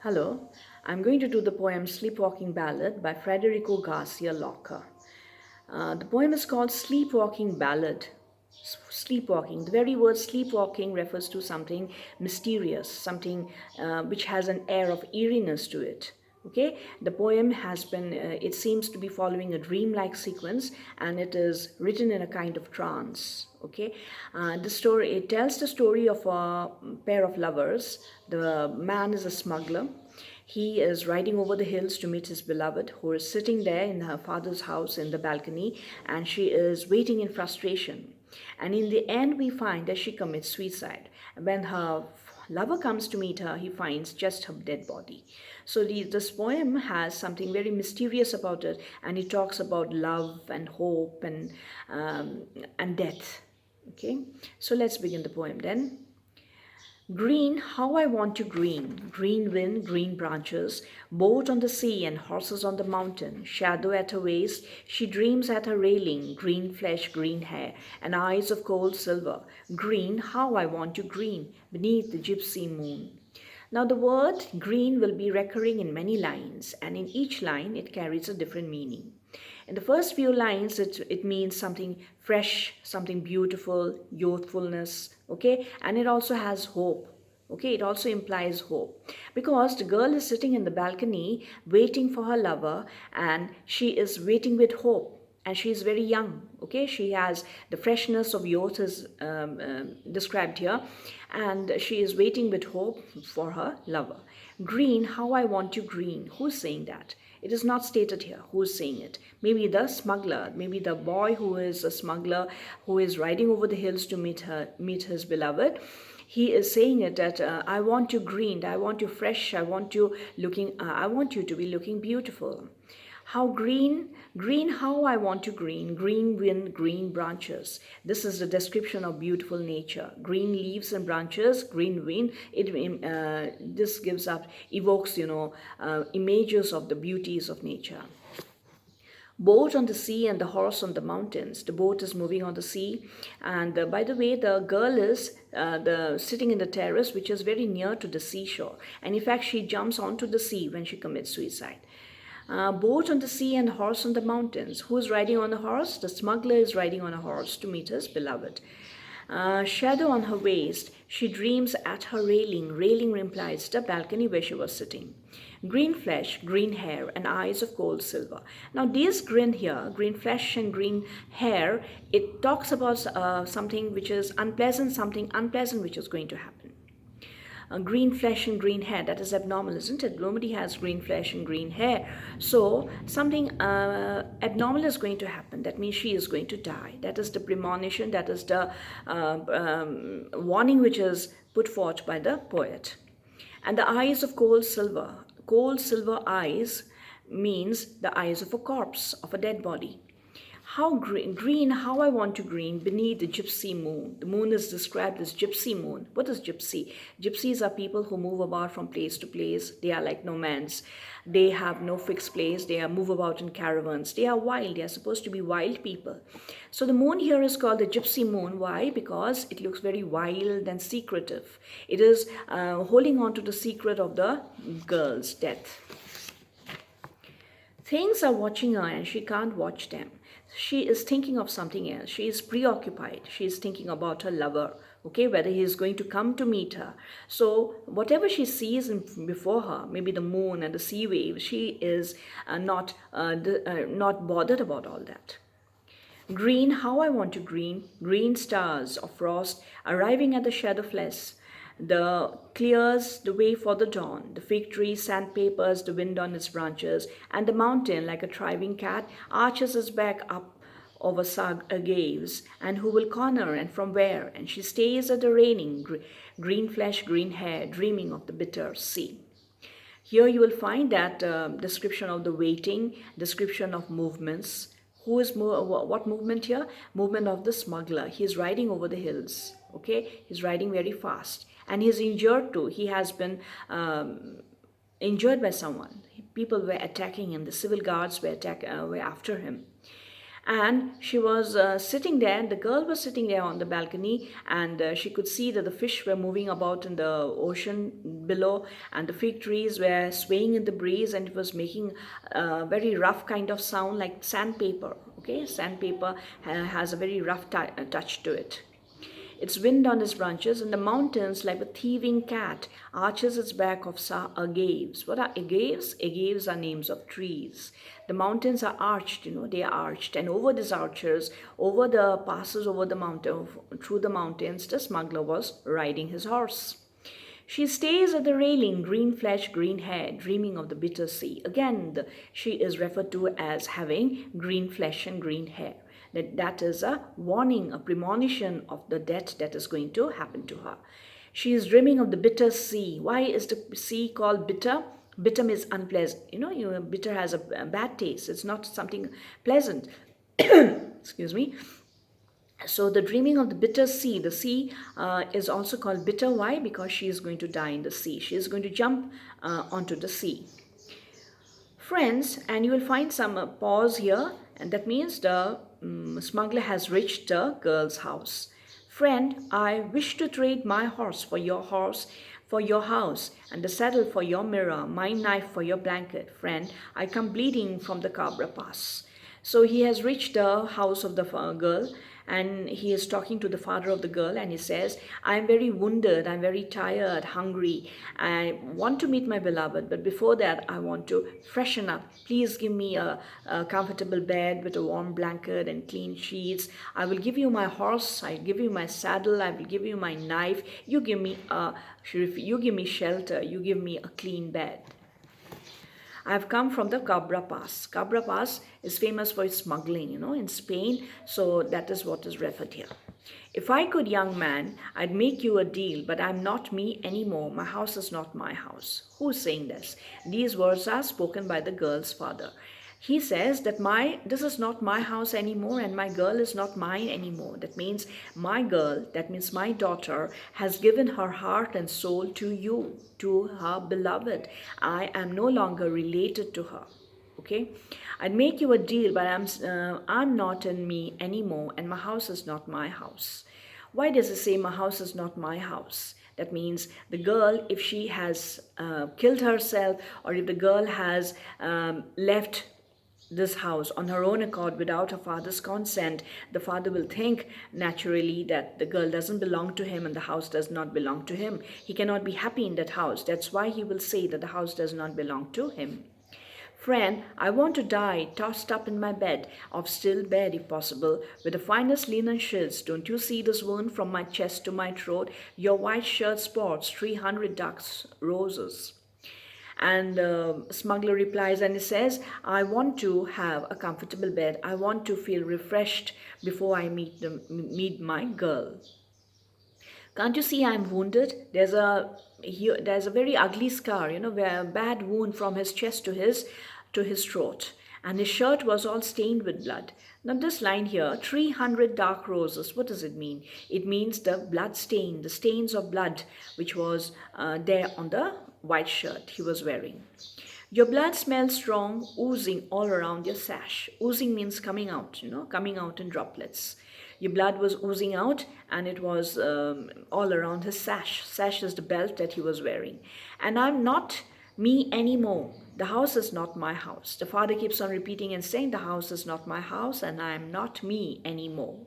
Hello, I'm going to do the poem Sleepwalking Ballad by Federico Garcia Lorca. The poem is called Sleepwalking Ballad. Sleepwalking. The very word sleepwalking refers to something mysterious, something which has an air of eeriness to it. Okay, the poem has been, it seems to be following a dream-like sequence, and it is written in a kind of trance. Okay, the story, it tells the story of a pair of lovers. The man is a smuggler. He is riding over the hills to meet his beloved, who is sitting there in her father's house in the balcony, and she is waiting in frustration. And in the end, we find that she commits suicide. When her lover comes to meet her, he finds just her dead body. So this poem has something very mysterious about it, and it talks about love and hope and death. Okay, so let's begin the poem then. Green, how I want you green. Green wind, green branches, boat on the sea and horses on the mountain. Shadow at her waist, she dreams at her railing. Green flesh, green hair, and eyes of cold silver. Green, how I want you green, beneath the gypsy moon. Now, the word green will be recurring in many lines, and in each line it carries a different meaning. In the first few lines, it means something fresh, something beautiful, youthfulness, okay? And it also has hope, okay? It also implies hope because the girl is sitting in the balcony waiting for her lover, and she is waiting with hope. And she is very young, okay? She has the freshness of youth is described here, and she is waiting with hope for her lover. Green, how I want you green. Who's saying that? It is not stated here who is saying it. Maybe the smuggler, maybe the boy who is a smuggler who is riding over the hills to meet his beloved. He is saying it that I want you green, I want you fresh, I want you looking, I want you to be looking beautiful. How green, green, how I want to green, green wind, green branches. This is the description of beautiful nature. Green leaves and branches, green wind. This gives up, evokes, images of the beauties of nature. Boat on the sea and the horse on the mountains. The boat is moving on the sea, and by the way, the girl is sitting in the terrace, which is very near to the seashore. And in fact, she jumps onto the sea when she commits suicide. Boat on the sea and horse on the mountains. Who is riding on a horse? The smuggler is riding on a horse to meet his beloved. Shadow on her waist. She dreams at her railing. Railing implies the balcony where she was sitting. Green flesh, green hair, and eyes of cold silver. Now, this green here, green flesh and green hair, it talks about something which is unpleasant, something unpleasant which is going to happen. Green flesh and green hair, that is abnormal, isn't it? Nobody has green flesh and green hair. So something abnormal is going to happen. That means she is going to die. That is the premonition, that is the warning which is put forth by the poet. And the eyes of cold silver eyes means the eyes of a corpse, of a dead body. How green, how I want to green beneath the gypsy moon. The moon is described as gypsy moon. What is gypsy? Gypsies are people who move about from place to place. They are like nomads. They have no fixed place. They move about in caravans. They are wild. They are supposed to be wild people. So the moon here is called the gypsy moon. Why? Because it looks very wild and secretive. It is holding on to the secret of the girl's death. Things are watching her and she can't watch them. She is thinking of something else. She is preoccupied. She is thinking about her lover, okay, whether he is going to come to meet her. So whatever she sees before her, maybe the moon and the sea waves, she is not bothered about all that. Green, how I want to green. Green stars of frost arriving at the shadowless. The clears the way for the dawn. The fig tree sandpapers the wind on its branches, and the mountain, like a thriving cat, arches its back up over gaves. And who will corner, and from where? And she stays at the raining, green flesh, green hair, dreaming of the bitter sea. Here you will find that description of the waiting, description of movements. What movement here? Movement of the smuggler. He is riding over the hills. Okay, he's riding very fast, and he's injured too. He has been injured by someone. People were attacking him. The civil guards were after him. And she was sitting there, the girl was sitting there on the balcony, and she could see that the fish were moving about in the ocean below, and the fig trees were swaying in the breeze, and it was making a very rough kind of sound like sandpaper. Okay, sandpaper has a very rough touch to it. Its wind on its branches, and the mountains, like a thieving cat, arches its back of agaves. What are agaves? Agaves are names of trees. The mountains are arched, they are arched, and over these arches, over the passes over the mountain, through the mountains, the smuggler was riding his horse. She stays at the railing, green flesh, green hair, dreaming of the bitter sea. Again, she is referred to as having green flesh and green hair. That is a warning, a premonition of the death that is going to happen to her. She is dreaming of the bitter sea. Why is the sea called bitter? Bitter means unpleasant. Bitter has a bad taste. It's not something pleasant. Excuse me. So the dreaming of the sea is also called bitter. Why? Because she is going to die in the sea. She is going to jump onto the sea. Friends, and you will find some pause here, and that means the smuggler has reached the girl's house. Friend, I wish to trade my horse, for your house, and the saddle for your mirror, my knife for your blanket. Friend, I come bleeding from the Cabra Pass. So he has reached the house of the girl, and he is talking to the father of the girl, and he says, I'm very wounded, I'm very tired, hungry. I want to meet my beloved, but before that, I want to freshen up. Please give me a comfortable bed with a warm blanket and clean sheets. I will give you my horse, I give you my saddle, I will give you my knife. You give me shelter, you give me a clean bed. I have come from the Cabra Pass. Cabra Pass is famous for its smuggling, in Spain. So that is what is referred here. If I could, young man, I'd make you a deal, but I'm not me anymore. My house is not my house. Who's saying this? These words are spoken by the girl's father. He says that this is not my house anymore, and my girl is not mine anymore. That means my girl, that means my daughter, has given her heart and soul to you, to her beloved. I am no longer related to her. Okay, I'd make you a deal, but I'm not in me anymore, and my house is not my house. Why does it say my house is not my house? That means the girl, if she has killed herself, or if the girl has left this house on her own accord without her father's consent, the father will think naturally that the girl doesn't belong to him and the house does not belong to him. He cannot be happy in that house. That's why he will say that the house does not belong to him. Friend, I want to die, tossed up in my bed, of still bed if possible, with the finest linen shirts. Don't you see this wound from my chest to my throat? Your white shirt sports 300 dark roses. And the smuggler replies and he says, I want to have a comfortable bed. I want to feel refreshed before I meet my girl. Can't you see I'm wounded? There's a very ugly scar, a bad wound from his chest to his throat. And his shirt was all stained with blood. Now this line here, 300 dark roses, what does it mean? It means the blood stain, the stains of blood, which was there on the white shirt he was wearing. Your blood smells strong, oozing all around your sash. Oozing means coming out, coming out in droplets. Your blood was oozing out, and it was all around his sash. Sash is the belt that he was wearing. And I'm not me anymore. The house is not my house. The father keeps on repeating and saying, the house is not my house, and I am not me anymore.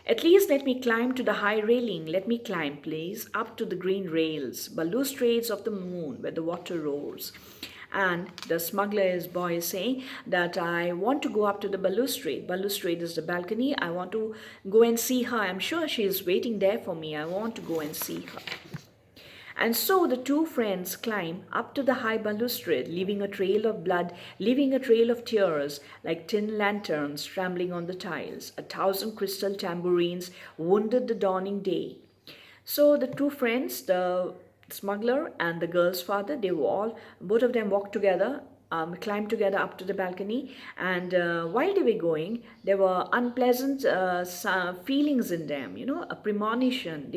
At least let me climb to the high railing. Let me climb, please, up to the green rails, balustrades of the moon where the water roars. And the smuggler's boy is saying that I want to go up to the balustrade. Balustrade is the balcony. I want to go and see her. I'm sure she is waiting there for me. I want to go and see her. And so the two friends climb up to the high balustrade, leaving a trail of blood, leaving a trail of tears, like tin lanterns trembling on the tiles. 1,000 crystal tambourines wounded the dawning day. So the two friends, the smuggler and the girl's father, both of them walked together, climbed together up to the balcony, and while they were going, there were unpleasant feelings in them, a premonition.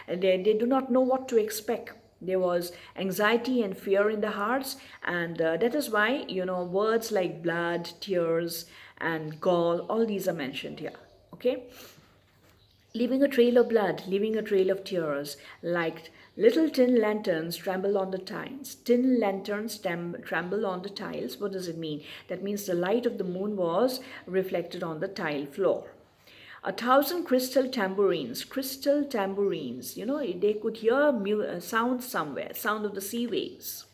They do not know what to expect. There was anxiety and fear in the hearts, and that is why, words like blood, tears, and gall, all these are mentioned here. Okay, leaving a trail of blood, leaving a trail of tears, like little tin lanterns tremble on the tiles. Tin lanterns tremble on the tiles. What does it mean? That means the light of the moon was reflected on the tile floor. 1,000 crystal tambourines, they could hear sound somewhere, sound of the sea waves.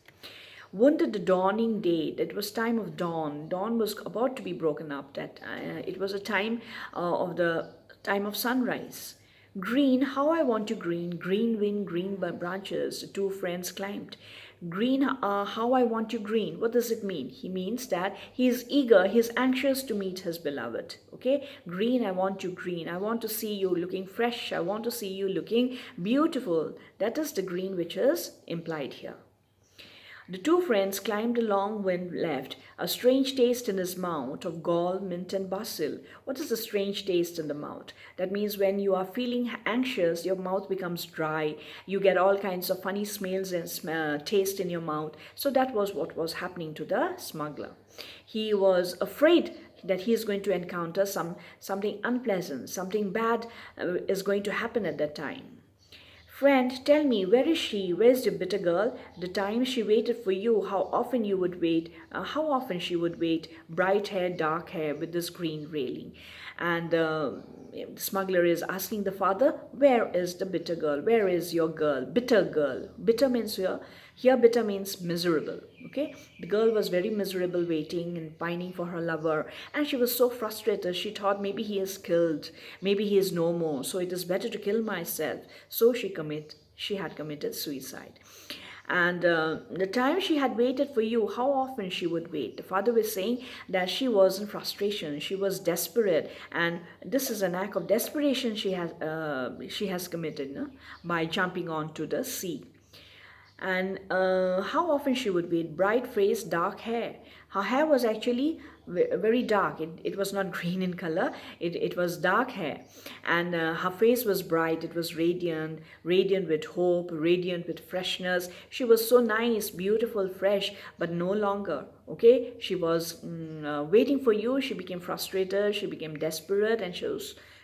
Wounded the dawning day, that was time of dawn. Dawn was about to be broken up. That it was a time of the time of sunrise. Green, how I want you green. Green wind, green branches. The two friends climbed. Green, how I want you green. What does it mean? He means that he is eager, he is anxious to meet his beloved. Okay, green, I want you green. I want to see you looking fresh. I want to see you looking beautiful. That is the green which is implied here. The two friends climbed along when left, a strange taste in his mouth of gall, mint, and basil. What is a strange taste in the mouth? That means when you are feeling anxious, your mouth becomes dry. You get all kinds of funny smells and taste in your mouth. So that was what was happening to the smuggler. He was afraid that he is going to encounter something unpleasant, something bad is going to happen at that time. Friend, tell me, where is she? Where's the bitter girl? The time she waited for you, how often you would wait, how often she would wait, bright hair, dark hair, with this green railing. And the smuggler is asking the father, where is the bitter girl? Where is your girl? Bitter girl. Bitter means here bitter means miserable. Okay, the girl was very miserable, waiting and pining for her lover, and she was so frustrated. She thought maybe he is killed, maybe he is no more, so it is better to kill myself. So she had committed suicide. And the time she had waited for you, how often she would wait. The father was saying that she was in frustration, she was desperate, and this is an act of desperation she has committed, no? By jumping onto the sea. And how often she would wait. Bright face, dark hair. Her hair was actually very dark. It was not green in color. It was dark hair. And her face was bright. It was radiant, radiant with hope, radiant with freshness. She was so nice, beautiful, fresh, but no longer. Okay, she was waiting for you. She became frustrated. She became desperate, and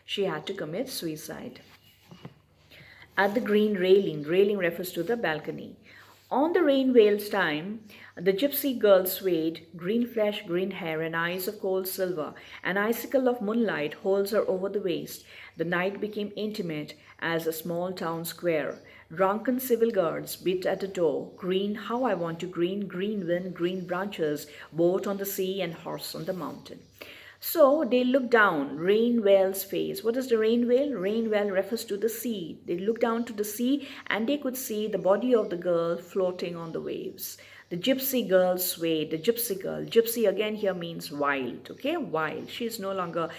she had to commit suicide. At the green railing, railing refers to the balcony. On the rain veil's time, the gypsy girl swayed, green flesh, green hair, and eyes of cold silver. An icicle of moonlight holds her over the waist. The night became intimate as a small town square. Drunken civil guards beat at the door. Green, how I want to green, green wind, green branches, boat on the sea and horse on the mountain. So they looked down, rain whale's face. What is the rain whale? Rain whale refers to the sea. They looked down to the sea and they could see the body of the girl floating on the waves. The gypsy girl swayed, the gypsy girl. Gypsy again here means wild, okay? Wild. She is no longer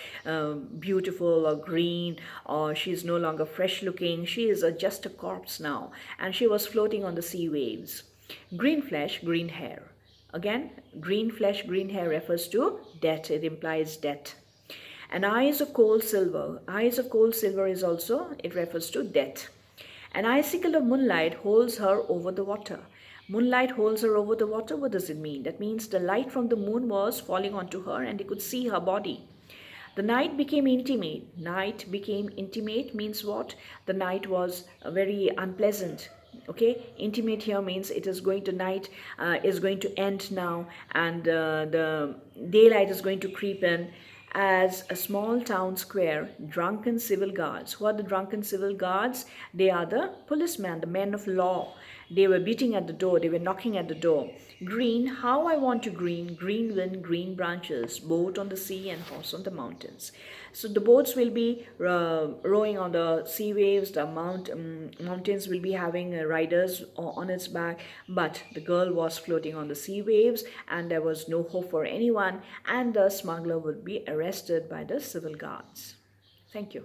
beautiful or green, or she is no longer fresh looking. She is just a corpse now, and she was floating on the sea waves. Green flesh, green hair. Again, green flesh, green hair refers to death. It implies death. And eyes of cold silver. Eyes of cold silver is also, it refers to death. An icicle of moonlight holds her over the water. Moonlight holds her over the water. What does it mean? That means the light from the moon was falling onto her and they could see her body. The night became intimate. Night became intimate means what? The night was very unpleasant. Okay, intimate here means it is going to night is going to end now, and the daylight is going to creep in. As a small town square, drunken civil guards. Who are the drunken civil guards? They are the policemen, the men of law. They were beating at the door, they were knocking at the door. Green, how I want you green, green wind, green branches, boat on the sea and horse on the mountains. So the boats will be rowing on the sea waves, the mountains will be having riders on its back, but the girl was floating on the sea waves and there was no hope for anyone, and the smuggler would be arrested by the civil guards. Thank you.